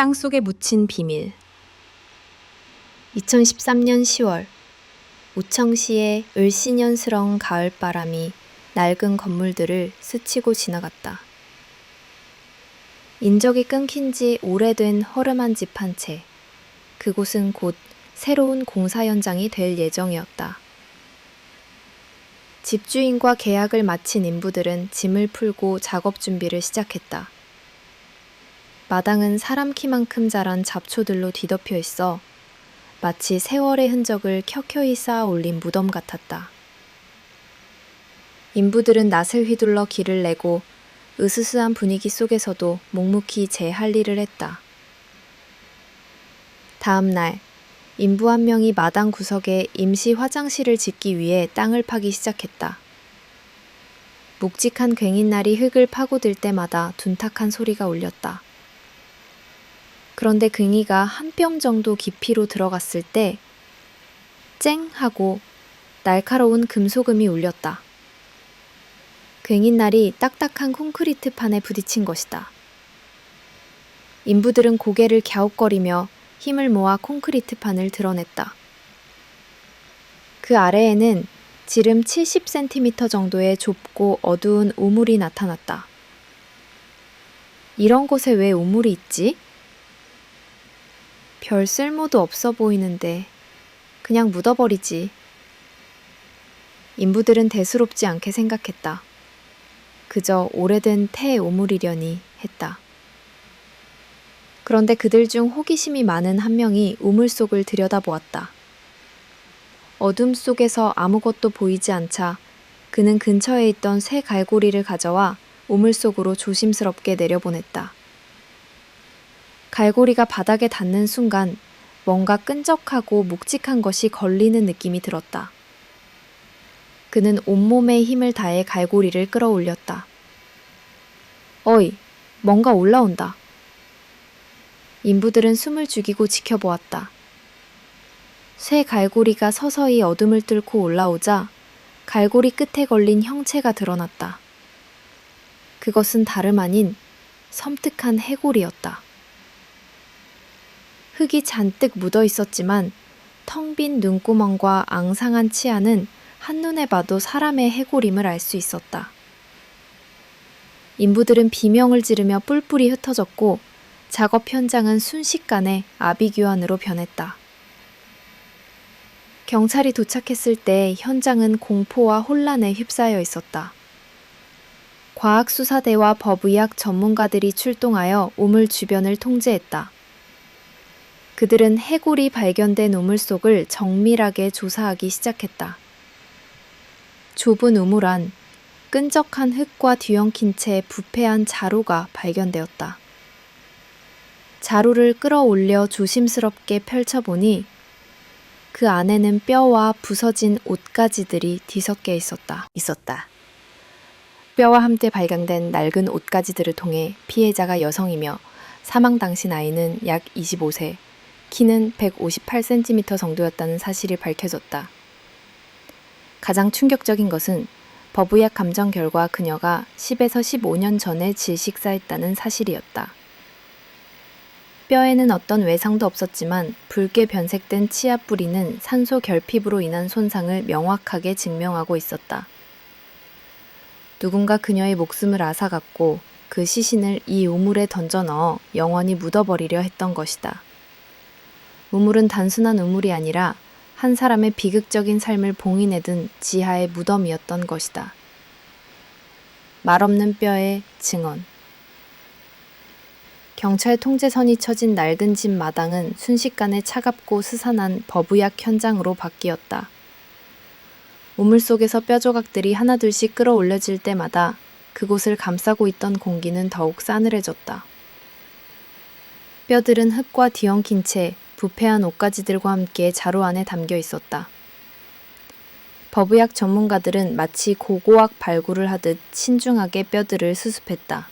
땅속에 묻힌 비밀. 2013년 10월, 우청시의 을씨년스러운 가을바람이 낡은 건물들을 스치고 지나갔다. 인적이 끊긴 지 오래된 허름한 집 한 채. 그곳은 곧 새로운 공사 현장이 될 예정이었다. 집주인과 계약을 마친 인부들은 짐을 풀고 작업 준비를 시작했다. 마당은 사람 키만큼 자란 잡초들로 뒤덮여 있어 마치 세월의 흔적을 켜켜이 쌓아 올린 무덤 같았다. 인부들은 낫을 휘둘러 길을 내고 으스스한 분위기 속에서도 묵묵히 제 할 일을 했다. 다음 날, 인부 한 명이 마당 구석에 임시 화장실을 짓기 위해 땅을 파기 시작했다. 묵직한 괭이날이 흙을 파고들 때마다 둔탁한 소리가 울렸다. 그런데 괭이가 한 뼘 정도 깊이로 들어갔을 때 쨍 하고 날카로운 금소금이 울렸다. 괭이날이 딱딱한 콘크리트 판에 부딪힌 것이다. 인부들은 고개를 갸웃거리며 힘을 모아 콘크리트 판을 드러냈다. 그 아래에는 지름 70cm 정도의 좁고 어두운 우물이 나타났다. 이런 곳에 왜 우물이 있지? 별 쓸모도 없어 보이는데 그냥 묻어버리지. 인부들은 대수롭지 않게 생각했다. 그저 오래된 태 우물이려니 했다. 그런데 그들 중 호기심이 많은 한 명이 우물 속을 들여다보았다. 어둠 속에서 아무것도 보이지 않자 그는 근처에 있던 새 갈고리를 가져와 우물 속으로 조심스럽게 내려보냈다. 갈고리가 바닥에 닿는 순간 뭔가 끈적하고 묵직한 것이 걸리는 느낌이 들었다. 그는 온몸의 힘을 다해 갈고리를 끌어올렸다. 어이, 뭔가 올라온다. 인부들은 숨을 죽이고 지켜보았다. 새 갈고리가 서서히 어둠을 뚫고 올라오자 갈고리 끝에 걸린 형체가 드러났다. 그것은 다름 아닌 섬뜩한 해골이었다. 흙이 잔뜩 묻어 있었지만 텅 빈 눈구멍과 앙상한 치아는 한눈에 봐도 사람의 해골임을 알 수 있었다. 인부들은 비명을 지르며 뿔뿔이 흩어졌고 작업 현장은 순식간에 아비규환으로 변했다. 경찰이 도착했을 때 현장은 공포와 혼란에 휩싸여 있었다. 과학수사대와 법의학 전문가들이 출동하여 우물 주변을 통제했다. 그들은 해골이 발견된 우물 속을 정밀하게 조사하기 시작했다. 좁은 우물 안, 끈적한 흙과 뒤엉킨 채 부패한 자루가 발견되었다. 자루를 끌어올려 조심스럽게 펼쳐보니 그 안에는 뼈와 부서진 옷가지들이 뒤섞여 있었다. 뼈와 함께 발견된 낡은 옷가지들을 통해 피해자가 여성이며 사망 당시 나이는 약 25세, 키는 158cm 정도였다는 사실이 밝혀졌다. 가장 충격적인 것은 법의학 감정 결과 그녀가 10에서 15년 전에 질식사했다는 사실이었다. 뼈에는 어떤 외상도 없었지만 붉게 변색된 치아 뿌리는 산소 결핍으로 인한 손상을 명확하게 증명하고 있었다. 누군가 그녀의 목숨을 앗아갔고 그 시신을 이 우물에 던져 넣어 영원히 묻어버리려 했던 것이다. 우물은 단순한 우물이 아니라 한 사람의 비극적인 삶을 봉인해둔 지하의 무덤이었던 것이다. 말없는 뼈의 증언. 경찰 통제선이 쳐진 낡은 집 마당은 순식간에 차갑고 스산한 법의학 현장으로 바뀌었다. 우물 속에서 뼈 조각들이 하나둘씩 끌어올려질 때마다 그곳을 감싸고 있던 공기는 더욱 싸늘해졌다. 뼈들은 흙과 뒤엉킨 채 부패한 옷가지들과 함께 자루 안에 담겨 있었다. 법의학 전문가들은 마치 고고학 발굴을 하듯 신중하게 뼈들을 수습했다.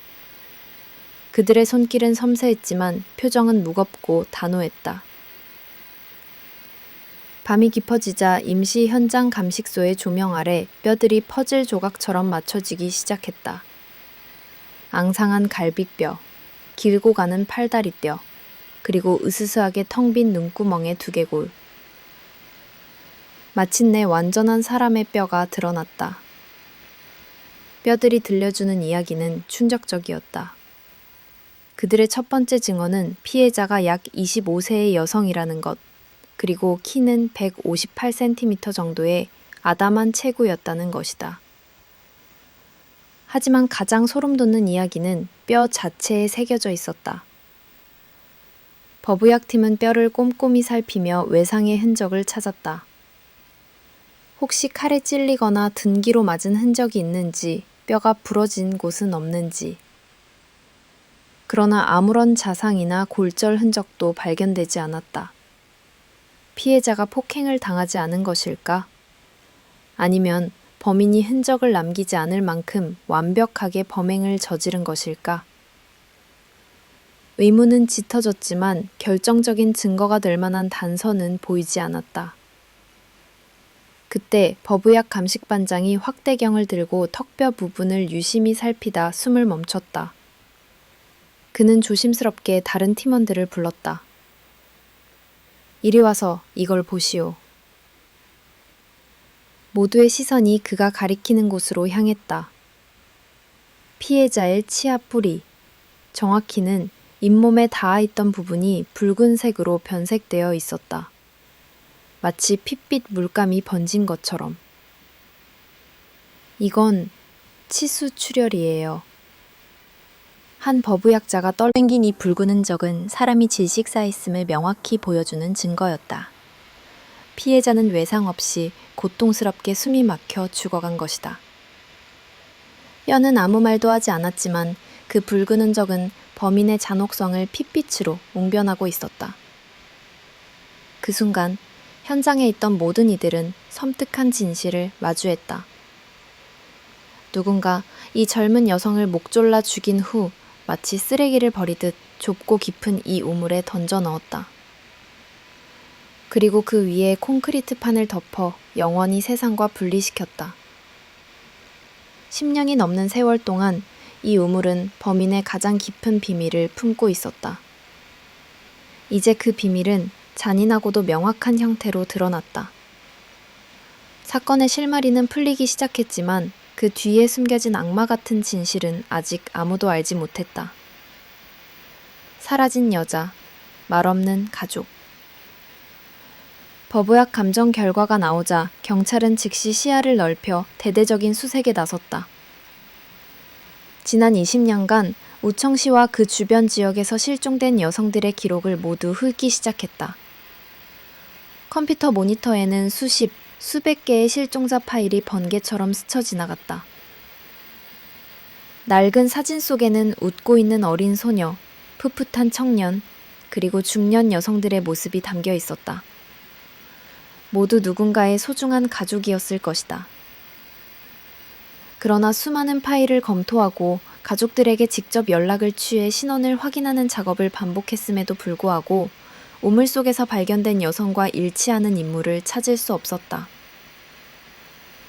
그들의 손길은 섬세했지만 표정은 무겁고 단호했다. 밤이 깊어지자 임시 현장 감식소의 조명 아래 뼈들이 퍼즐 조각처럼 맞춰지기 시작했다. 앙상한 갈비뼈, 길고 가는 팔다리뼈, 그리고 으스스하게 텅 빈 눈구멍에 두개골. 마침내 완전한 사람의 뼈가 드러났다. 뼈들이 들려주는 이야기는 충격적이었다. 그들의 첫 번째 증언은 피해자가 약 25세의 여성이라는 것, 그리고 키는 158cm 정도의 아담한 체구였다는 것이다. 하지만 가장 소름 돋는 이야기는 뼈 자체에 새겨져 있었다. 법의학팀은 뼈를 꼼꼼히 살피며 외상의 흔적을 찾았다. 혹시 칼에 찔리거나 둔기로 맞은 흔적이 있는지, 뼈가 부러진 곳은 없는지. 그러나 아무런 자상이나 골절 흔적도 발견되지 않았다. 피해자가 폭행을 당하지 않은 것일까? 아니면 범인이 흔적을 남기지 않을 만큼 완벽하게 범행을 저지른 것일까? 의문은 짙어졌지만 결정적인 증거가 될 만한 단서는 보이지 않았다. 그때 법의학 감식반장이 확대경을 들고 턱뼈 부분을 유심히 살피다 숨을 멈췄다. 그는 조심스럽게 다른 팀원들을 불렀다. 이리 와서 이걸 보시오. 모두의 시선이 그가 가리키는 곳으로 향했다. 피해자의 치아 뿌리, 정확히는 잇몸에 닿아있던 부분이 붉은색으로 변색되어 있었다. 마치 핏빛 물감이 번진 것처럼. 이건 치수 출혈이에요. 한 법의학자가 떨어진 이 붉은 흔적은 사람이 질식사했음을 명확히 보여주는 증거였다. 피해자는 외상 없이 고통스럽게 숨이 막혀 죽어간 것이다. 뼈는 아무 말도 하지 않았지만 그 붉은 흔적은 범인의 잔혹성을 핏빛으로 웅변하고 있었다. 그 순간 현장에 있던 모든 이들은 섬뜩한 진실을 마주했다. 누군가 이 젊은 여성을 목졸라 죽인 후 마치 쓰레기를 버리듯 좁고 깊은 이 우물에 던져 넣었다. 그리고 그 위에 콘크리트 판을 덮어 영원히 세상과 분리시켰다. 10년이 넘는 세월 동안 이 우물은 범인의 가장 깊은 비밀을 품고 있었다. 이제 그 비밀은 잔인하고도 명확한 형태로 드러났다. 사건의 실마리는 풀리기 시작했지만 그 뒤에 숨겨진 악마 같은 진실은 아직 아무도 알지 못했다. 사라진 여자, 말없는 가족. 법의학 감정 결과가 나오자 경찰은 즉시 시야를 넓혀 대대적인 수색에 나섰다. 지난 20년간 우청시와 그 주변 지역에서 실종된 여성들의 기록을 모두 훑기 시작했다. 컴퓨터 모니터에는 수백 개의 실종자 파일이 번개처럼 스쳐 지나갔다. 낡은 사진 속에는 웃고 있는 어린 소녀, 풋풋한 청년, 그리고 중년 여성들의 모습이 담겨 있었다. 모두 누군가의 소중한 가족이었을 것이다. 그러나 수많은 파일을 검토하고 가족들에게 직접 연락을 취해 신원을 확인하는 작업을 반복했음에도 불구하고 우물 속에서 발견된 여성과 일치하는 인물을 찾을 수 없었다.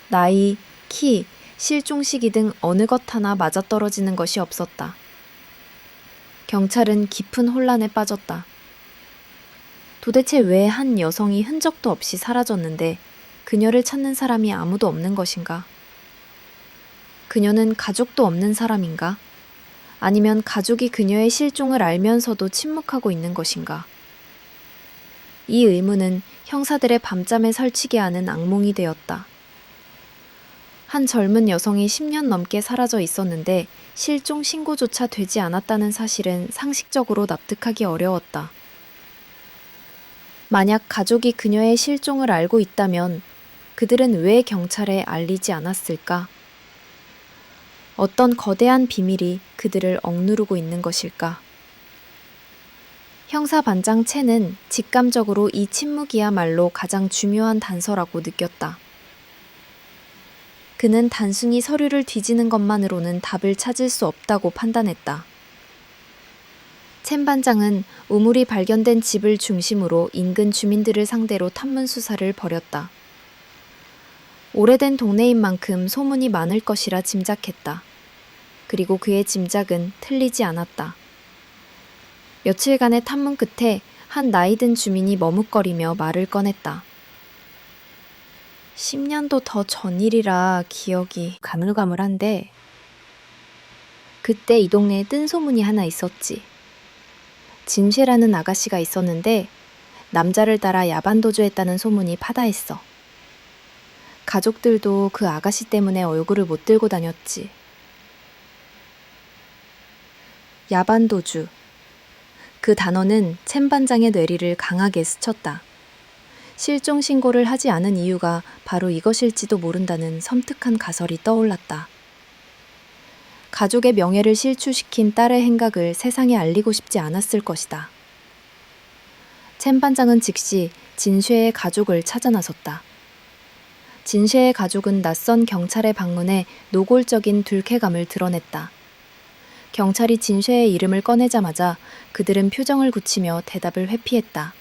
나이, 키, 실종 시기 등 어느 것 하나 맞아떨어지는 것이 없었다. 경찰은 깊은 혼란에 빠졌다. 도대체 왜 한 여성이 흔적도 없이 사라졌는데 그녀를 찾는 사람이 아무도 없는 것인가? 그녀는 가족도 없는 사람인가? 아니면 가족이 그녀의 실종을 알면서도 침묵하고 있는 것인가? 이 의문은 형사들의 밤잠에 설치게 하는 악몽이 되었다. 한 젊은 여성이 10년 넘게 사라져 있었는데 실종 신고조차 되지 않았다는 사실은 상식적으로 납득하기 어려웠다. 만약 가족이 그녀의 실종을 알고 있다면 그들은 왜 경찰에 알리지 않았을까? 어떤 거대한 비밀이 그들을 억누르고 있는 것일까? 형사반장 채는 직감적으로 이 침묵이야말로 가장 중요한 단서라고 느꼈다. 그는 단순히 서류를 뒤지는 것만으로는 답을 찾을 수 없다고 판단했다. 첸 반장은 우물이 발견된 집을 중심으로 인근 주민들을 상대로 탐문 수사를 벌였다. 오래된 동네인 만큼 소문이 많을 것이라 짐작했다. 그리고 그의 짐작은 틀리지 않았다. 며칠간의 탐문 끝에 한 나이든 주민이 머뭇거리며 말을 꺼냈다. 10년도 더 전일이라 기억이 가물가물한데 그때 이 동네에 뜬 소문이 하나 있었지. 진쉐라는 아가씨가 있었는데 남자를 따라 야반도주했다는 소문이 파다했어. 가족들도 그 아가씨 때문에 얼굴을 못 들고 다녔지. 야반도주. 그 단어는 챔 반장의 뇌리를 강하게 스쳤다. 실종 신고를 하지 않은 이유가 바로 이것일지도 모른다는 섬뜩한 가설이 떠올랐다. 가족의 명예를 실추시킨 딸의 행각을 세상에 알리고 싶지 않았을 것이다. 챔 반장은 즉시 진쉐의 가족을 찾아 나섰다. 진쉐의 가족은 낯선 경찰의 방문에 노골적인 둘케감을 드러냈다. 경찰이 진쉐의 이름을 꺼내자마자 그들은 표정을 굳히며 대답을 회피했다.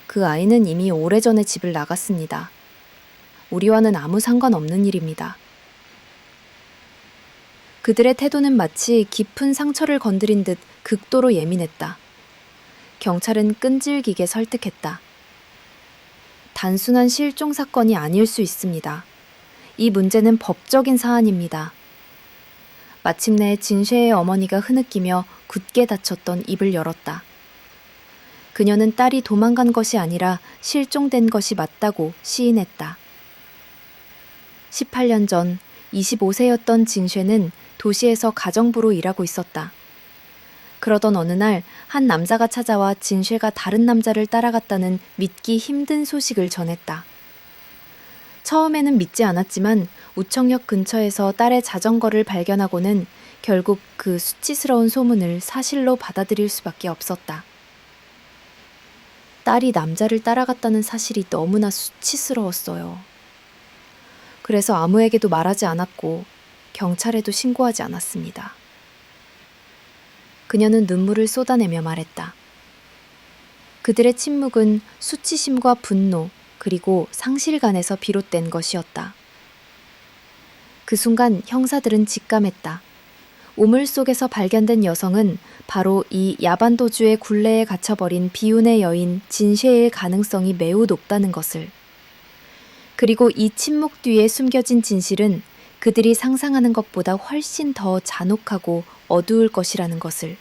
그 아이는 이미 오래전에 집을 나갔습니다. 우리와는 아무 상관없는 일입니다. 그들의 태도는 마치 깊은 상처를 건드린 듯 극도로 예민했다. 경찰은 끈질기게 설득했다. 단순한 실종 사건이 아닐 수 있습니다. 이 문제는 법적인 사안입니다. 마침내 진쉐의 어머니가 흐느끼며 굳게 닫혔던 입을 열었다. 그녀는 딸이 도망간 것이 아니라 실종된 것이 맞다고 시인했다. 18년 전 25세였던 진쉐는 도시에서 가정부로 일하고 있었다. 그러던 어느 날 한 남자가 찾아와 진쉐가 다른 남자를 따라갔다는 믿기 힘든 소식을 전했다. 처음에는 믿지 않았지만 우청역 근처에서 딸의 자전거를 발견하고는 결국 그 수치스러운 소문을 사실로 받아들일 수밖에 없었다. 딸이 남자를 따라갔다는 사실이 너무나 수치스러웠어요. 그래서 아무에게도 말하지 않았고 경찰에도 신고하지 않았습니다. 그녀는 눈물을 쏟아내며 말했다. 그들의 침묵은 수치심과 분노 그리고 상실감에서 비롯된 것이었다. 그 순간 형사들은 직감했다. 우물 속에서 발견된 여성은 바로 이 야반도주의 굴레에 갇혀버린 비운의 여인 진쉐일 가능성이 매우 높다는 것을. 그리고 이 침묵 뒤에 숨겨진 진실은 그들이 상상하는 것보다 훨씬 더 잔혹하고 어두울 것이라는 것을.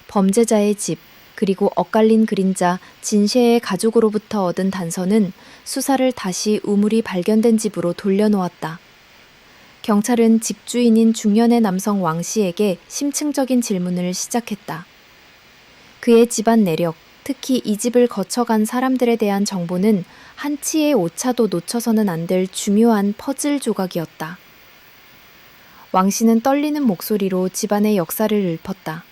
범죄자의 집, 그리고 엇갈린 그림자 진쉐의 가족으로부터 얻은 단서는 수사를 다시 우물이 발견된 집으로 돌려놓았다. 경찰은 집주인인 중년의 남성 왕 씨에게 심층적인 질문을 시작했다. 그의 집안 내력, 특히 이 집을 거쳐간 사람들에 대한 정보는 한치의 오차도 놓쳐서는 안 될 중요한 퍼즐 조각이었다. 왕 씨는 떨리는 목소리로 집안의 역사를 읊었다.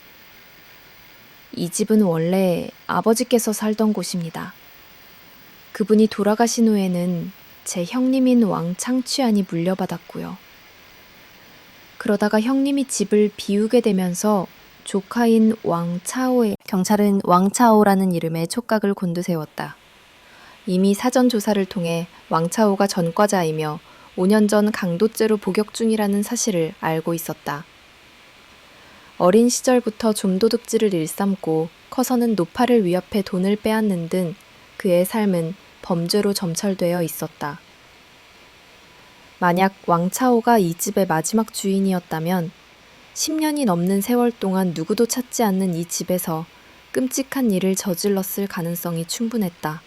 이 집은 원래 아버지께서 살던 곳입니다. 그분이 돌아가신 후에는 제 형님인 왕 창취안이 물려받았고요. 그러다가 형님이 집을 비우게 되면서 조카인 왕 차오의 경찰은 왕 차오라는 이름의 촉각을 곤두세웠다. 이미 사전 조사를 통해 왕 차오가 전과자이며 5년 전 강도죄로 복역 중이라는 사실을 알고 있었다. 어린 시절부터 좀도둑질을 일삼고 커서는 노파를 위협해 돈을 빼앗는 등 그의 삶은 범죄로 점철되어 있었다. 만약 왕차오가 이 집의 마지막 주인이었다면 10년이 넘는 세월 동안 누구도 찾지 않는 이 집에서 끔찍한 일을 저질렀을 가능성이 충분했다.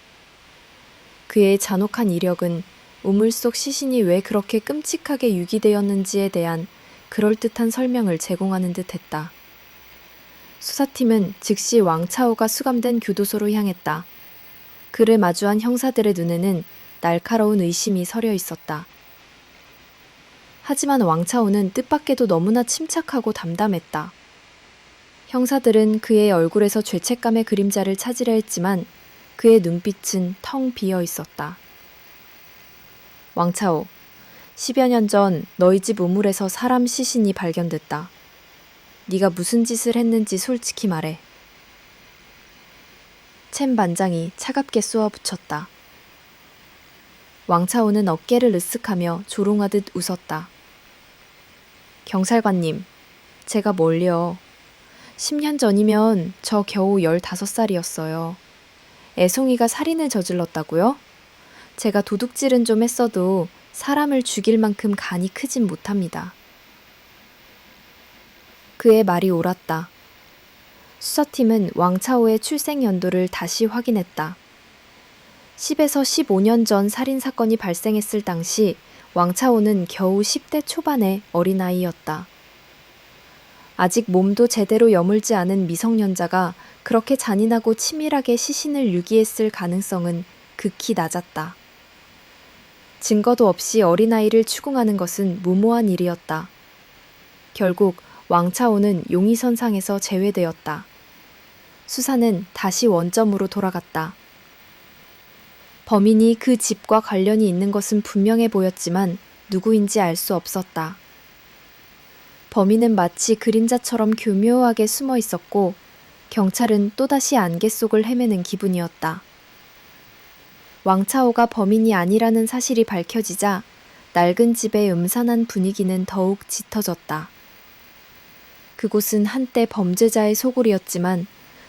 그의 잔혹한 이력은 우물 속 시신이 왜 그렇게 끔찍하게 유기되었는지에 대한 그럴듯한 설명을 제공하는 듯 했다. 수사팀은 즉시 왕차오가 수감된 교도소로 향했다. 그를 마주한 형사들의 눈에는 날카로운 의심이 서려 있었다. 하지만 왕차오는 뜻밖에도 너무나 침착하고 담담했다. 형사들은 그의 얼굴에서 죄책감의 그림자를 찾으려 했지만 그의 눈빛은 텅 비어 있었다. 왕차오, 10여 년 전 너희 집 우물에서 사람 시신이 발견됐다. 네가 무슨 짓을 했는지 솔직히 말해. 챔 반장이 차갑게 쏘아붙였다. 왕차오는 어깨를 으쓱하며 조롱하듯 웃었다. 경찰관님, 제가 뭘요. 10년 전이면 저 겨우 15살이었어요. 애송이가 살인을 저질렀다고요? 제가 도둑질은 좀 했어도 사람을 죽일 만큼 간이 크진 못합니다. 그의 말이 옳았다. 수사팀은 왕차오의 출생 연도를 다시 확인했다. 10에서 15년 전 살인 사건이 발생했을 당시 왕차오는 겨우 10대 초반의 어린아이였다. 아직 몸도 제대로 여물지 않은 미성년자가 그렇게 잔인하고 치밀하게 시신을 유기했을 가능성은 극히 낮았다. 증거도 없이 어린아이를 추궁하는 것은 무모한 일이었다. 결국 왕차오는 용의선상에서 제외되었다. 수사는 다시 원점으로 돌아갔다. 범인이 그 집과 관련이 있는 것은 분명해 보였지만 누구인지 알 수 없었다. 범인은 마치 그림자처럼 교묘하게 숨어 있었고 경찰은 또다시 안개 속을 헤매는 기분이었다. 왕차오가 범인이 아니라는 사실이 밝혀지자 낡은 집의 음산한 분위기는 더욱 짙어졌다. 그곳은 한때 범죄자의 소굴이었지만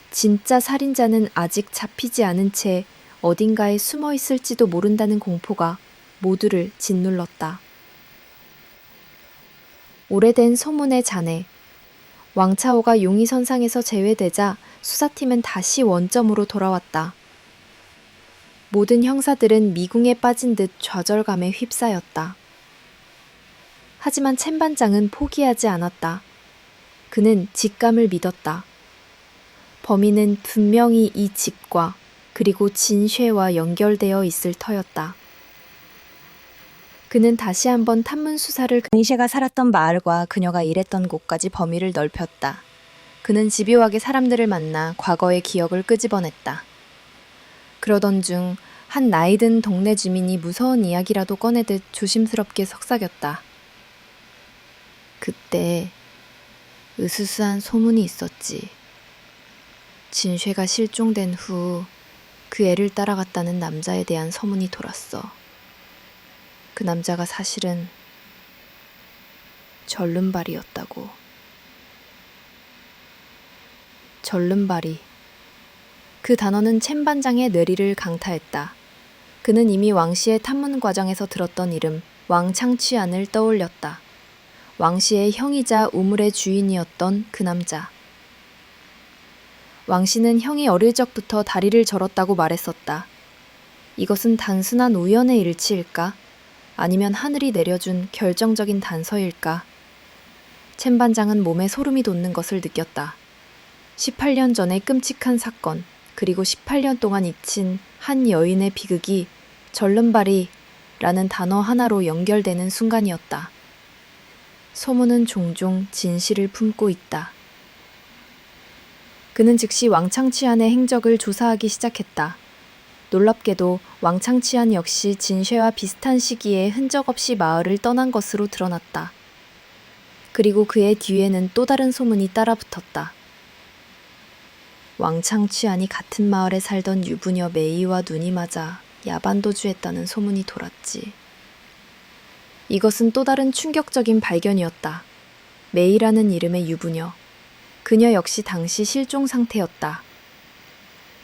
진짜 살인자는 아직 잡히지 않은 채 어딘가에 숨어 있을지도 모른다는 공포가 모두를 짓눌렀다. 오래된 소문의 잔해. 왕차오가 용의선상에서 제외되자 수사팀은 다시 원점으로 돌아왔다. 모든 형사들은 미궁에 빠진 듯 좌절감에 휩싸였다. 하지만 첸 반장은 포기하지 않았다. 그는 직감을 믿었다. 범인은 분명히 이 집과 그리고 진쉐와 연결되어 있을 터였다. 그는 다시 한번 탐문 수사를 진쉐가 살았던 마을과 그녀가 일했던 곳까지 범위를 넓혔다. 그는 집요하게 사람들을 만나 과거의 기억을 끄집어냈다. 그러던 중 한 나이든 동네 주민이 무서운 이야기라도 꺼내듯 조심스럽게 속삭였다. 그때 으스스한 소문이 있었지. 진쉐가 실종된 후 그 애를 따라갔다는 남자에 대한 소문이 돌았어. 그 남자가 사실은 절름발이었다고. 절름발이. 그 단어는 첸 반장의 뇌리를 강타했다. 그는 이미 왕씨의 탐문 과정에서 들었던 이름 왕창취안을 떠올렸다. 왕씨의 형이자 우물의 주인이었던 그 남자. 왕씨는 형이 어릴 적부터 다리를 절었다고 말했었다. 이것은 단순한 우연의 일치일까? 아니면 하늘이 내려준 결정적인 단서일까? 첸 반장은 몸에 소름이 돋는 것을 느꼈다. 18년 전의 끔찍한 사건, 그리고 18년 동안 잊힌 한 여인의 비극이 절름발이라는 단어 하나로 연결되는 순간이었다. 소문은 종종 진실을 품고 있다. 그는 즉시 왕창취안의 행적을 조사하기 시작했다. 놀랍게도 왕창취안 역시 진쉐와 비슷한 시기에 흔적 없이 마을을 떠난 것으로 드러났다. 그리고 그의 뒤에는 또 다른 소문이 따라붙었다. 왕창취안이 같은 마을에 살던 유부녀 메이와 눈이 맞아 야반도주했다는 소문이 돌았지. 이것은 또 다른 충격적인 발견이었다. 메이라는 이름의 유부녀. 그녀 역시 당시 실종 상태였다.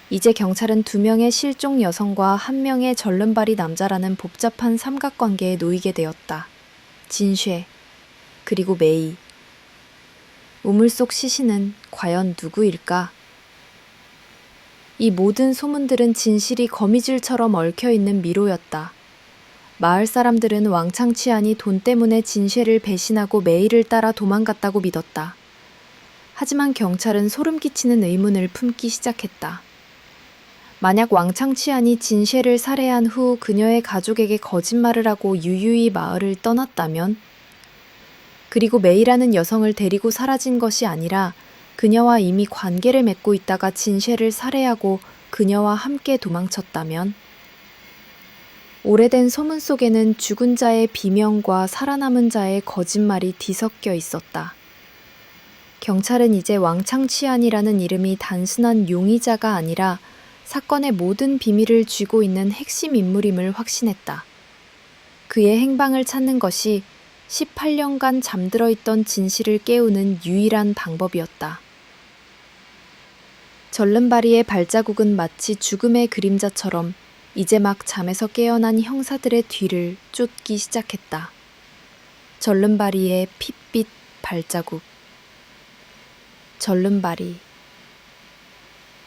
이제 경찰은 2명의 실종 여성과 1명의 절름발이 남자라는 복잡한 삼각관계에 놓이게 되었다. 진쉐, 그리고 메이. 우물 속 시신은 과연 누구일까? 이 모든 소문들은 진실이 거미줄처럼 얽혀있는 미로였다. 마을 사람들은 왕창취안이 돈 때문에 진쉐를 배신하고 메이를 따라 도망갔다고 믿었다. 하지만 경찰은 소름 끼치는 의문을 품기 시작했다. 만약 왕창취안이 진쉐를 살해한 후 그녀의 가족에게 거짓말을 하고 유유히 마을을 떠났다면, 그리고 메이라는 여성을 데리고 사라진 것이 아니라 그녀와 이미 관계를 맺고 있다가 진쉐를 살해하고 그녀와 함께 도망쳤다면, 오래된 소문 속에는 죽은 자의 비명과 살아남은 자의 거짓말이 뒤섞여 있었다. 경찰은 이제 왕창취안이라는 이름이 단순한 용의자가 아니라 사건의 모든 비밀을 쥐고 있는 핵심 인물임을 확신했다. 그의 행방을 찾는 것이 18년간 잠들어 있던 진실을 깨우는 유일한 방법이었다. 절름발이의 발자국은 마치 죽음의 그림자처럼 이제 막 잠에서 깨어난 형사들의 뒤를 쫓기 시작했다. 절름발이의 핏빛 발자국. 절름발이.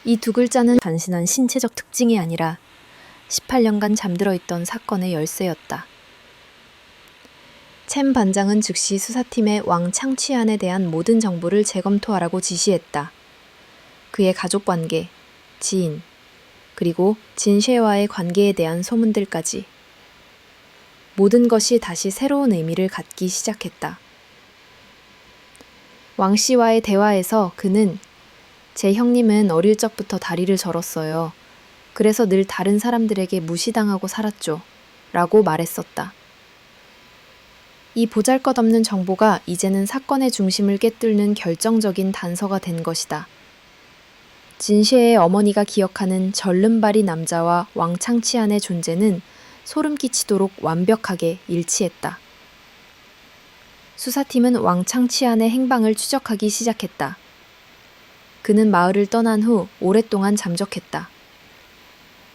이 두 글자는 단순한 신체적 특징이 아니라 18년간 잠들어 있던 사건의 열쇠였다. 첸 반장은 즉시 수사팀에 왕 창취안에 대한 모든 정보를 재검토하라고 지시했다. 그의 가족관계, 지인, 그리고 진쉐와의 관계에 대한 소문들까지. 모든 것이 다시 새로운 의미를 갖기 시작했다. 왕 씨와의 대화에서 그는 제 형님은 어릴 적부터 다리를 절었어요. 그래서 늘 다른 사람들에게 무시당하고 살았죠. 라고 말했었다. 이 보잘것없는 정보가 이제는 사건의 중심을 꿰뚫는 결정적인 단서가 된 것이다. 진셰의 어머니가 기억하는 절름발이 남자와 왕 창취안의 존재는 소름 끼치도록 완벽하게 일치했다. 수사팀은 왕 창취안의 행방을 추적하기 시작했다. 그는 마을을 떠난 후 오랫동안 잠적했다.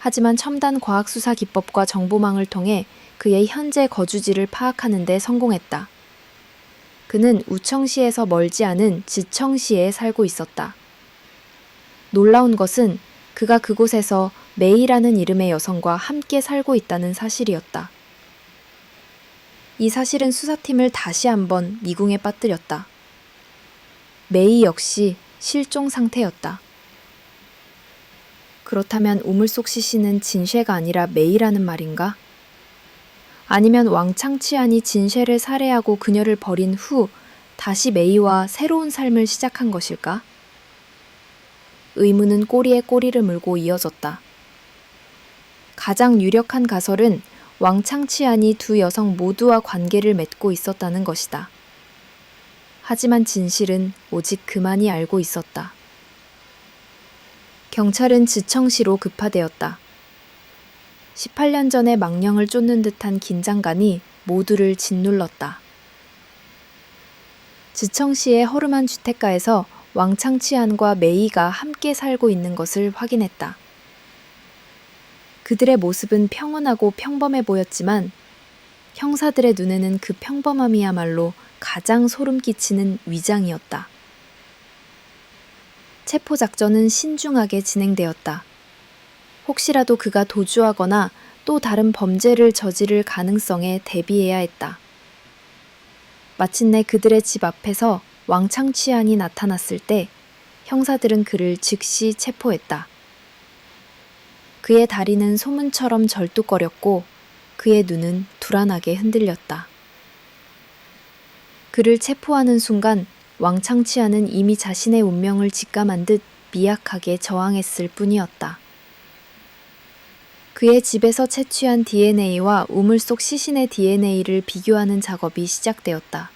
하지만 첨단 과학수사 기법과 정보망을 통해 그의 현재 거주지를 파악하는 데 성공했다. 그는 우청시에서 멀지 않은 지청시에 살고 있었다. 놀라운 것은 그가 그곳에서 메이라는 이름의 여성과 함께 살고 있다는 사실이었다. 이 사실은 수사팀을 다시 한번 미궁에 빠뜨렸다. 메이 역시 실종 상태였다. 그렇다면 우물 속 시신은 진쉐가 아니라 메이라는 말인가? 아니면 왕 창취안이 진쉐를 살해하고 그녀를 버린 후 다시 메이와 새로운 삶을 시작한 것일까? 의문은 꼬리에 꼬리를 물고 이어졌다. 가장 유력한 가설은 왕 창취안이 두 여성 모두와 관계를 맺고 있었다는 것이다. 하지만 진실은 오직 그만이 알고 있었다. 경찰은 지청시로 급파되었다. 18년 전의 망령을 쫓는 듯한 긴장감이 모두를 짓눌렀다. 지청시의 허름한 주택가에서 왕 창취안과 메이가 함께 살고 있는 것을 확인했다. 그들의 모습은 평온하고 평범해 보였지만 형사들의 눈에는 그 평범함이야말로 가장 소름 끼치는 위장이었다. 체포작전은 신중하게 진행되었다. 혹시라도 그가 도주하거나 또 다른 범죄를 저지를 가능성에 대비해야 했다. 마침내 그들의 집 앞에서 왕 창취안이 나타났을 때 형사들은 그를 즉시 체포했다. 그의 다리는 소문처럼 절뚝거렸고 그의 눈은 불안하게 흔들렸다. 그를 체포하는 순간 왕 창취안은 이미 자신의 운명을 직감한 듯 미약하게 저항했을 뿐이었다. 그의 집에서 채취한 DNA와 우물 속 시신의 DNA를 비교하는 작업이 시작되었다.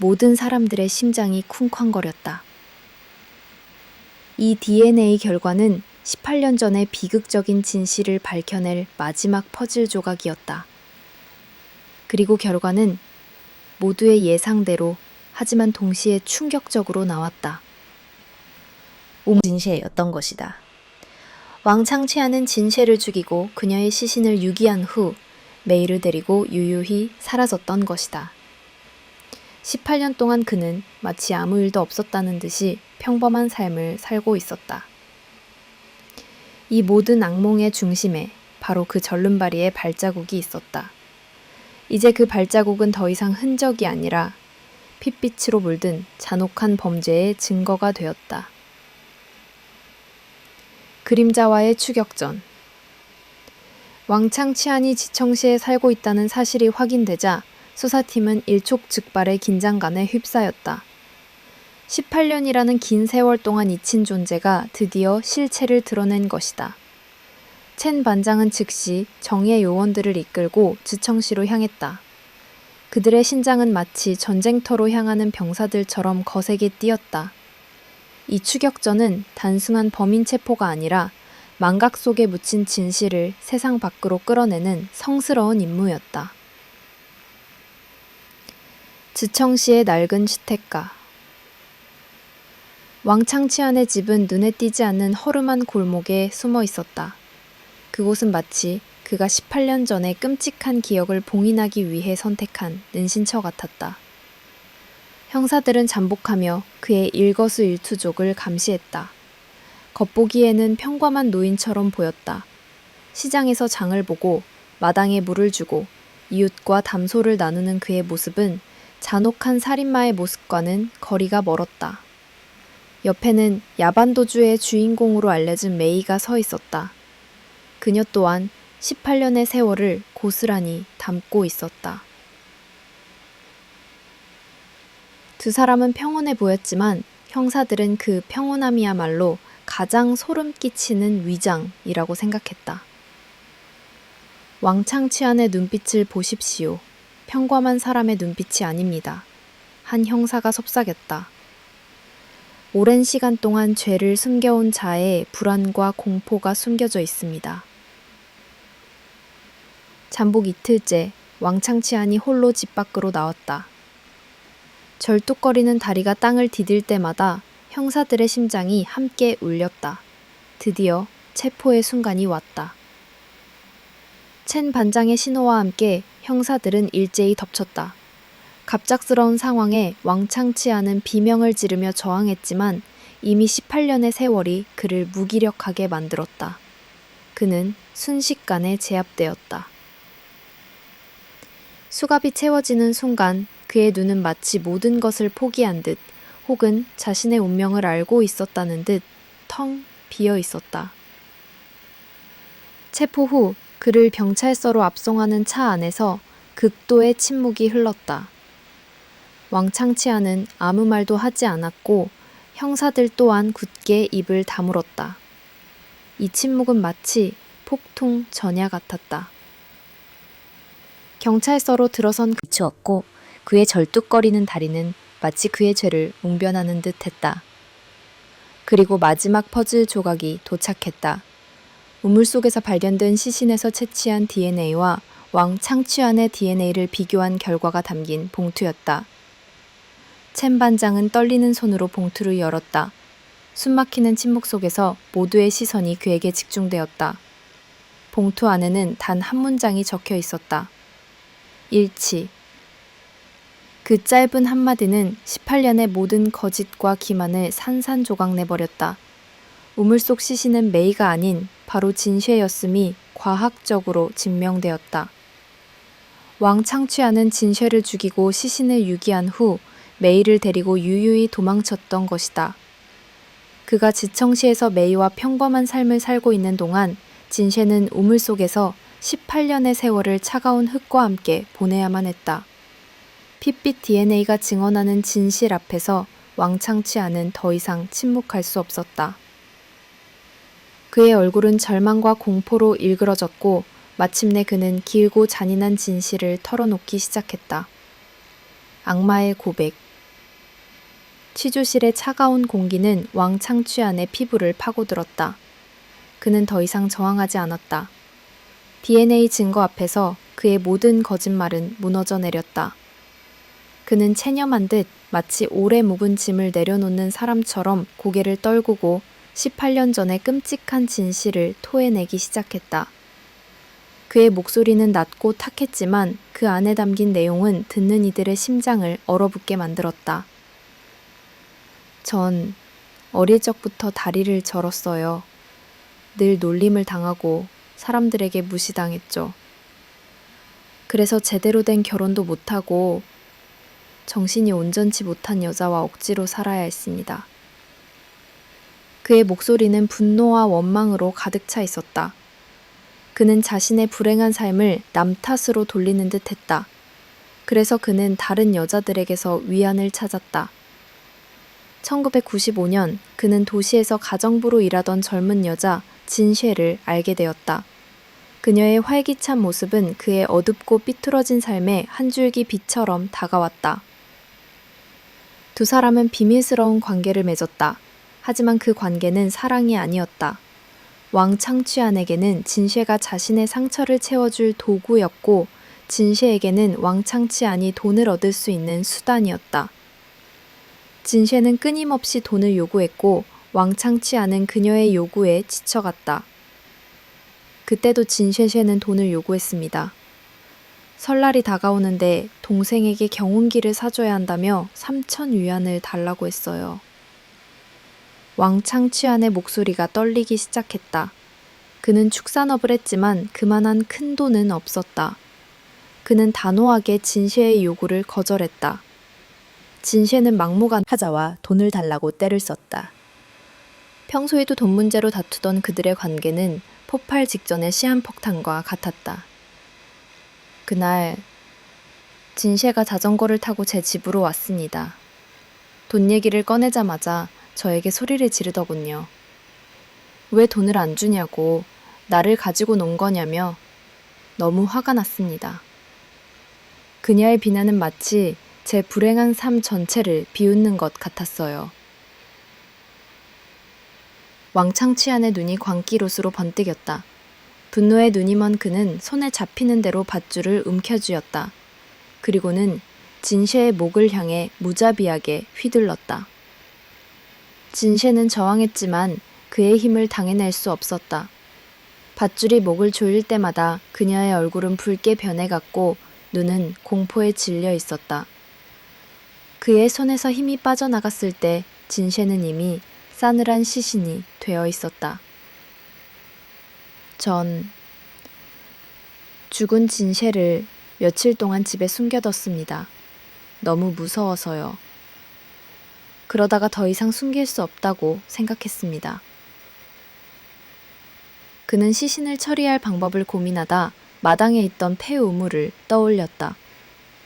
모든 사람들의 심장이 쿵쾅거렸다. 이 DNA 결과는 18년 전의 비극적인 진실을 밝혀낼 마지막 퍼즐 조각이었다. 그리고 결과는 모두의 예상대로 하지만 동시에 충격적으로 나왔다. 진셰였던 것이다. 왕 창취안은 진셰를 죽이고 그녀의 시신을 유기한 후 메이를 데리고 유유히 사라졌던 것이다. 18년 동안 그는 마치 아무 일도 없었다는 듯이 평범한 삶을 살고 있었다. 이 모든 악몽의 중심에 바로 그 절름발이의 발자국이 있었다. 이제 그 발자국은 더 이상 흔적이 아니라 핏빛으로 물든 잔혹한 범죄의 증거가 되었다. 그림자와의 추격전. 왕 창취안이 지청시에 살고 있다는 사실이 확인되자 수사팀은 일촉즉발의 긴장감에 휩싸였다. 18년이라는 긴 세월 동안 잊힌 존재가 드디어 실체를 드러낸 것이다. 첸 반장은 즉시 정예 요원들을 이끌고 지청시로 향했다. 그들의 심장은 마치 전쟁터로 향하는 병사들처럼 거세게 뛰었다. 이 추격전은 단순한 범인 체포가 아니라 망각 속에 묻힌 진실을 세상 밖으로 끌어내는 성스러운 임무였다. 지청시의 낡은 주택가. 왕창치안의 집은 눈에 띄지 않는 허름한 골목에 숨어 있었다. 그곳은 마치 그가 18년 전의 끔찍한 기억을 봉인하기 위해 선택한 은신처 같았다. 형사들은 잠복하며 그의 일거수일투족을 감시했다. 겉보기에는 평범한 노인처럼 보였다. 시장에서 장을 보고 마당에 물을 주고 이웃과 담소를 나누는 그의 모습은 잔혹한 살인마의 모습과는 거리가 멀었다. 옆에는 야반도주의 주인공으로 알려진 메이가 서 있었다. 그녀 또한 18년의 세월을 고스란히 담고 있었다. 두 사람은 평온해 보였지만 형사들은 그 평온함이야말로 가장 소름 끼치는 위장이라고 생각했다. 왕창치안의 눈빛을 보십시오. 평범한 사람의 눈빛이 아닙니다. 한 형사가 속삭였다. 오랜 시간 동안 죄를 숨겨온 자의 불안과 공포가 숨겨져 있습니다. 잠복 이틀째 왕창치안이 홀로 집 밖으로 나왔다. 절뚝거리는 다리가 땅을 디딜 때마다 형사들의 심장이 함께 울렸다. 드디어 체포의 순간이 왔다. 첸 반장의 신호와 함께 형사들은 일제히 덮쳤다. 갑작스러운 상황에 왕창치안은 비명을 지르며 저항했지만 이미 18년의 세월이 그를 무기력하게 만들었다. 그는 순식간에 제압되었다. 수갑이 채워지는 순간 그의 눈은 마치 모든 것을 포기한 듯 혹은 자신의 운명을 알고 있었다는 듯 텅 비어 있었다. 체포 후 그를 경찰서로 압송하는 차 안에서 극도의 침묵이 흘렀다. 왕창치안은 아무 말도 하지 않았고 형사들 또한 굳게 입을 다물었다. 이 침묵은 마치 폭풍 전야 같았다. 경찰서로 들어선 그치었고 그의 절뚝거리는 다리는 마치 그의 죄를 웅변하는 듯 했다. 그리고 마지막 퍼즐 조각이 도착했다. 우물 속에서 발견된 시신에서 채취한 DNA와 왕창치안의 DNA를 비교한 결과가 담긴 봉투였다. 첸 반장은 떨리는 손으로 봉투를 열었다. 숨막히는 침묵 속에서 모두의 시선이 그에게 집중되었다. 봉투 안에는 단 한 문장이 적혀 있었다. 일치. 그 짧은 한마디는 18년의 모든 거짓과 기만을 산산조각내버렸다. 우물 속 시신은 메이가 아닌 바로 진쉐였음이 과학적으로 증명되었다. 왕창취안은 진쉐를 죽이고 시신을 유기한 후 메이를 데리고 유유히 도망쳤던 것이다. 그가 지청시에서 메이와 평범한 삶을 살고 있는 동안 진쉐는 우물 속에서 18년의 세월을 차가운 흙과 함께 보내야만 했다. 핏빛 DNA가 증언하는 진실 앞에서 왕창취안은 더 이상 침묵할 수 없었다. 그의 얼굴은 절망과 공포로 일그러졌고 마침내 그는 길고 잔인한 진실을 털어놓기 시작했다. 악마의 고백. 취조실의 차가운 공기는 왕창취안의 피부를 파고들었다. 그는 더 이상 저항하지 않았다. DNA 증거 앞에서 그의 모든 거짓말은 무너져 내렸다. 그는 체념한 듯 마치 오래 묵은 짐을 내려놓는 사람처럼 고개를 떨구고 18년 전의 끔찍한 진실을 토해내기 시작했다. 그의 목소리는 낮고 탁했지만 그 안에 담긴 내용은 듣는 이들의 심장을 얼어붙게 만들었다. 전 어릴 적부터 다리를 절었어요. 늘 놀림을 당하고 사람들에게 무시당했죠. 그래서 제대로 된 결혼도 못하고 정신이 온전치 못한 여자와 억지로 살아야 했습니다. 그의 목소리는 분노와 원망으로 가득 차 있었다. 그는 자신의 불행한 삶을 남 탓으로 돌리는 듯 했다. 그래서 그는 다른 여자들에게서 위안을 찾았다. 1995년 그는 도시에서 가정부로 일하던 젊은 여자 진쉐를 알게 되었다. 그녀의 활기찬 모습은 그의 어둡고 삐뚤어진 삶에 한 줄기 빛처럼 다가왔다. 두 사람은 비밀스러운 관계를 맺었다. 하지만 그 관계는 사랑이 아니었다. 왕창취안에게는 진쉐가 자신의 상처를 채워줄 도구였고 진쉐에게는 왕창취안이 돈을 얻을 수 있는 수단이었다. 진셰는 끊임없이 돈을 요구했고 왕창치 않은 그녀의 요구에 지쳐갔다. 그때도 진셰셰는 돈을 요구했습니다. 설날이 다가오는데 동생에게 경운기를 사줘야 한다며 3,000위안을 달라고 했어요. 왕창취안의 목소리가 떨리기 시작했다. 그는 축산업을 했지만 그만한 큰 돈은 없었다. 그는 단호하게 진셰의 요구를 거절했다. 진셰는 막무가내하자와 돈을 달라고 떼를 썼다. 평소에도 돈 문제로 다투던 그들의 관계는 폭발 직전의 시한폭탄과 같았다. 그날 진셰가 자전거를 타고 제 집으로 왔습니다. 돈 얘기를 꺼내자마자 저에게 소리를 지르더군요. 왜 돈을 안 주냐고, 나를 가지고 논 거냐며. 너무 화가 났습니다. 그녀의 비난은 마치 제 불행한 삶 전체를 비웃는 것 같았어요. 왕창치안의 눈이 광기롯으로 번뜩였다. 분노에 눈이 먼 그는 손에 잡히는 대로 밧줄을 움켜쥐었다. 그리고는 진셰의 목을 향해 무자비하게 휘둘렀다. 진셰는 저항했지만 그의 힘을 당해낼 수 없었다. 밧줄이 목을 조일 때마다 그녀의 얼굴은 붉게 변해갔고 눈은 공포에 질려 있었다. 그의 손에서 힘이 빠져나갔을 때 진셰는 이미 싸늘한 시신이 되어 있었다. 전 죽은 진셰를 며칠 동안 집에 숨겨뒀습니다. 너무 무서워서요. 그러다가 더 이상 숨길 수 없다고 생각했습니다. 그는 시신을 처리할 방법을 고민하다 마당에 있던 폐 우물을 떠올렸다.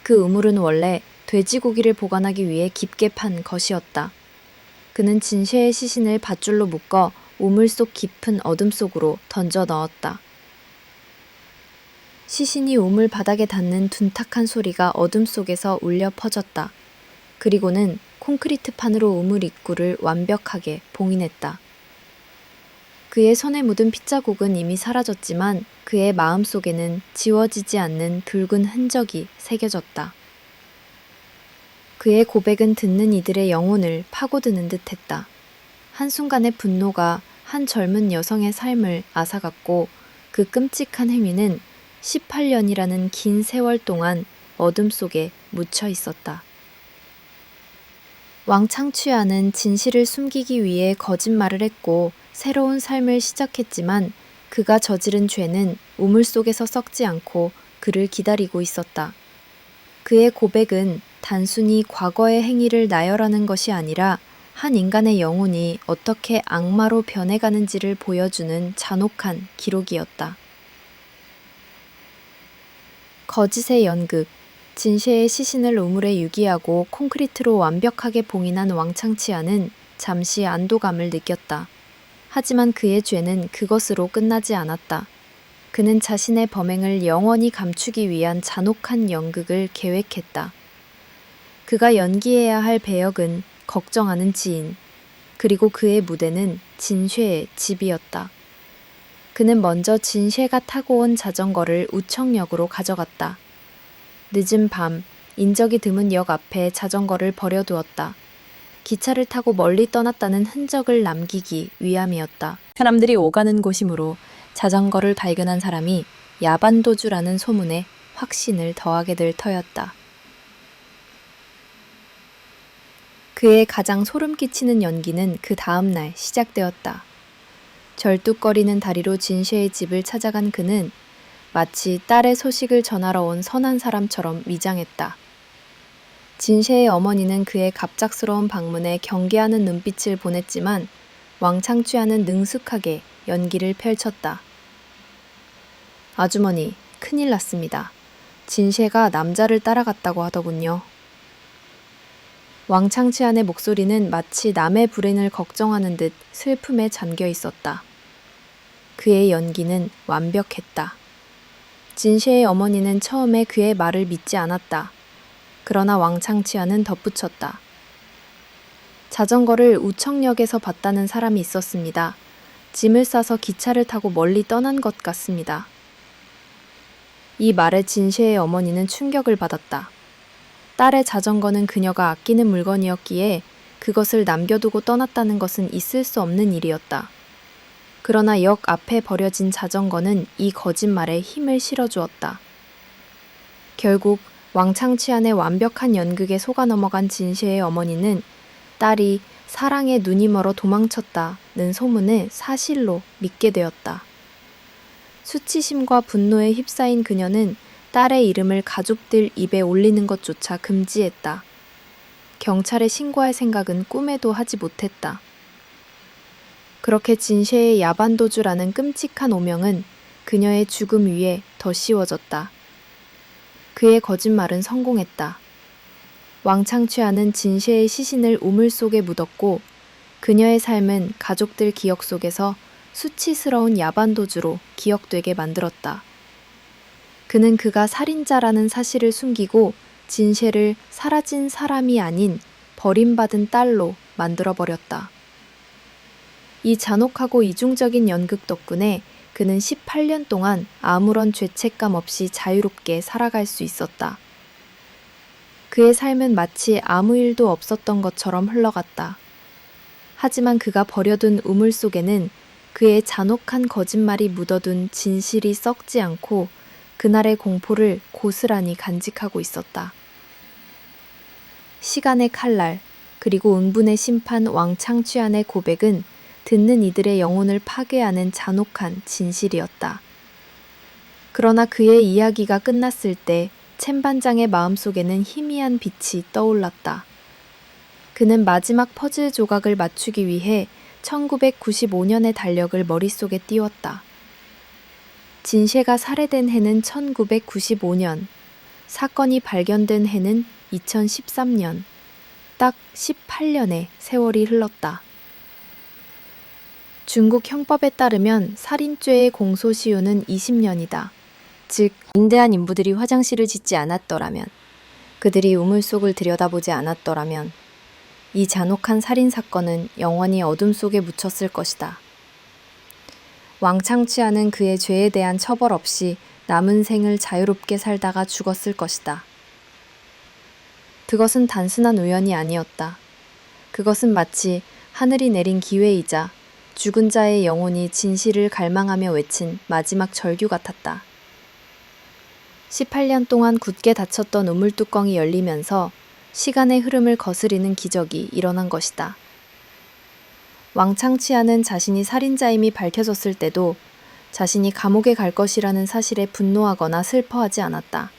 그 우물은 원래 돼지고기를 보관하기 위해 깊게 판 것이었다. 그는 진셰의 시신을 밧줄로 묶어 우물 속 깊은 어둠 속으로 던져 넣었다. 시신이 우물 바닥에 닿는 둔탁한 소리가 어둠 속에서 울려 퍼졌다. 그리고는 콘크리트판으로 우물 입구를 완벽하게 봉인했다. 그의 손에 묻은 핏자국은 이미 사라졌지만 그의 마음속에는 지워지지 않는 붉은 흔적이 새겨졌다. 그의 고백은 듣는 이들의 영혼을 파고드는 듯했다. 한순간의 분노가 한 젊은 여성의 삶을 앗아갔고 그 끔찍한 행위는 18년이라는 긴 세월 동안 어둠 속에 묻혀 있었다. 왕창취아는 진실을 숨기기 위해 거짓말을 했고 새로운 삶을 시작했지만 그가 저지른 죄는 우물 속에서 썩지 않고 그를 기다리고 있었다. 그의 고백은 단순히 과거의 행위를 나열하는 것이 아니라 한 인간의 영혼이 어떻게 악마로 변해가는지를 보여주는 잔혹한 기록이었다. 거짓의 연극, 진셰의 시신을 우물에 유기하고 콘크리트로 완벽하게 봉인한 왕창치아는 잠시 안도감을 느꼈다. 하지만 그의 죄는 그것으로 끝나지 않았다. 그는 자신의 범행을 영원히 감추기 위한 잔혹한 연극을 계획했다. 그가 연기해야 할 배역은 걱정하는 지인, 그리고 그의 무대는 진쉐의 집이었다. 그는 먼저 진쉐가 타고 온 자전거를 우청역으로 가져갔다. 늦은 밤, 인적이 드문 역 앞에 자전거를 버려두었다. 기차를 타고 멀리 떠났다는 흔적을 남기기 위함이었다. 사람들이 오가는 곳이므로 자전거를 발견한 사람이 야반도주라는 소문에 확신을 더하게 될 터였다. 그의 가장 소름 끼치는 연기는 그 다음 날 시작되었다. 절뚝거리는 다리로 진쉐의 집을 찾아간 그는 마치 딸의 소식을 전하러 온 선한 사람처럼 위장했다. 진쉐의 어머니는 그의 갑작스러운 방문에 경계하는 눈빛을 보냈지만 왕창취아는 능숙하게 연기를 펼쳤다. 아주머니, 큰일 났습니다. 진쉐가 남자를 따라갔다고 하더군요. 왕창치안의 목소리는 마치 남의 불행을 걱정하는 듯 슬픔에 잠겨 있었다. 그의 연기는 완벽했다. 진쉐의 어머니는 처음에 그의 말을 믿지 않았다. 그러나 왕창치안은 덧붙였다. 자전거를 우청역에서 봤다는 사람이 있었습니다. 짐을 싸서 기차를 타고 멀리 떠난 것 같습니다. 이 말에 진쉐의 어머니는 충격을 받았다. 딸의 자전거는 그녀가 아끼는 물건이었기에 그것을 남겨두고 떠났다는 것은 있을 수 없는 일이었다. 그러나 역 앞에 버려진 자전거는 이 거짓말에 힘을 실어주었다. 결국 왕창취한의 완벽한 연극에 속아 넘어간 진시의 어머니는 딸이 사랑에 눈이 멀어 도망쳤다는 소문을 사실로 믿게 되었다. 수치심과 분노에 휩싸인 그녀는 딸의 이름을 가족들 입에 올리는 것조차 금지했다. 경찰에 신고할 생각은 꿈에도 하지 못했다. 그렇게 진셰의 야반도주라는 끔찍한 오명은 그녀의 죽음 위에 더 씌워졌다. 그의 거짓말은 성공했다. 왕창취하는 진셰의 시신을 우물 속에 묻었고 그녀의 삶은 가족들 기억 속에서 수치스러운 야반도주로 기억되게 만들었다. 그는 그가 살인자라는 사실을 숨기고 진셰를 사라진 사람이 아닌 버림받은 딸로 만들어버렸다. 이 잔혹하고 이중적인 연극 덕분에 그는 18년 동안 아무런 죄책감 없이 자유롭게 살아갈 수 있었다. 그의 삶은 마치 아무 일도 없었던 것처럼 흘러갔다. 하지만 그가 버려둔 우물 속에는 그의 잔혹한 거짓말이 묻어둔 진실이 썩지 않고 그날의 공포를 고스란히 간직하고 있었다. 시간의 칼날, 그리고 운분의 심판 왕창취한의 고백은 듣는 이들의 영혼을 파괴하는 잔혹한 진실이었다. 그러나 그의 이야기가 끝났을 때 챔반장의 마음속에는 희미한 빛이 떠올랐다. 그는 마지막 퍼즐 조각을 맞추기 위해 1995년의 달력을 머릿속에 띄웠다. 진셰가 살해된 해는 1995년, 사건이 발견된 해는 2013년, 딱 18년의 세월이 흘렀다. 중국 형법에 따르면 살인죄의 공소시효는 20년이다. 즉, 인대한 인부들이 화장실을 짓지 않았더라면, 그들이 우물 속을 들여다보지 않았더라면 이 잔혹한 살인사건은 영원히 어둠 속에 묻혔을 것이다. 왕창취하는 그의 죄에 대한 처벌 없이 남은 생을 자유롭게 살다가 죽었을 것이다. 그것은 단순한 우연이 아니었다. 그것은 마치 하늘이 내린 기회이자 죽은 자의 영혼이 진실을 갈망하며 외친 마지막 절규 같았다. 18년 동안 굳게 닫혔던 우물뚜껑이 열리면서 시간의 흐름을 거스리는 기적이 일어난 것이다. 왕창취하는 자신이 살인자임이 밝혀졌을 때도 자신이 감옥에 갈 것이라는 사실에 분노하거나 슬퍼하지 않았다.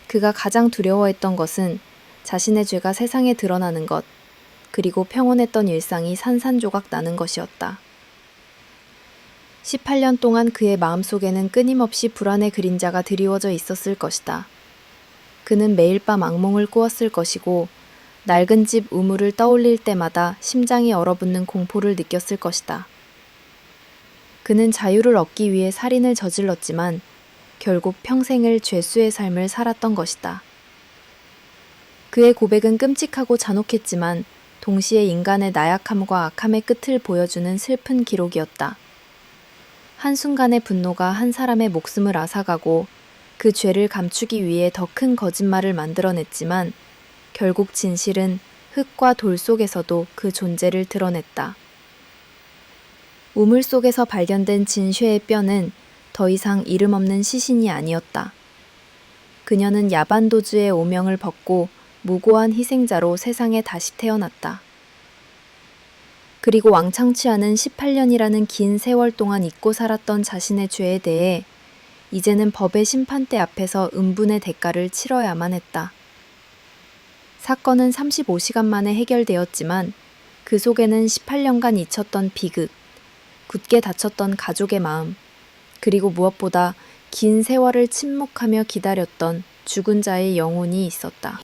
그가 가장 두려워했던 것은 자신의 죄가 세상에 드러나는 것, 그리고 평온했던 일상이 산산조각 나는 것이었다. 18년 동안 그의 마음속에는 끊임없이 불안의 그림자가 드리워져 있었을 것이다. 그는 매일 밤 악몽을 꾸었을 것이고 낡은 집 우물을 떠올릴 때마다 심장이 얼어붙는 공포를 느꼈을 것이다. 그는 자유를 얻기 위해 살인을 저질렀지만 결국 평생을 죄수의 삶을 살았던 것이다. 그의 고백은 끔찍하고 잔혹했지만 동시에 인간의 나약함과 악함의 끝을 보여주는 슬픈 기록이었다. 한순간의 분노가 한 사람의 목숨을 앗아가고 그 죄를 감추기 위해 더 큰 거짓말을 만들어냈지만 결국 진실은 흙과 돌 속에서도 그 존재를 드러냈다. 우물 속에서 발견된 진쉐의 뼈는 더 이상 이름 없는 시신이 아니었다. 그녀는 야반도주의 오명을 벗고 무고한 희생자로 세상에 다시 태어났다. 그리고 왕창취하는 18년이라는 긴 세월 동안 잊고 살았던 자신의 죄에 대해 이제는 법의 심판대 앞에서 음분의 대가를 치러야만 했다. 사건은 35시간 만에 해결되었지만 그 속에는 18년간 잊혔던 비극, 굳게 닫혔던 가족의 마음, 그리고 무엇보다 긴 세월을 침묵하며 기다렸던 죽은 자의 영혼이 있었다.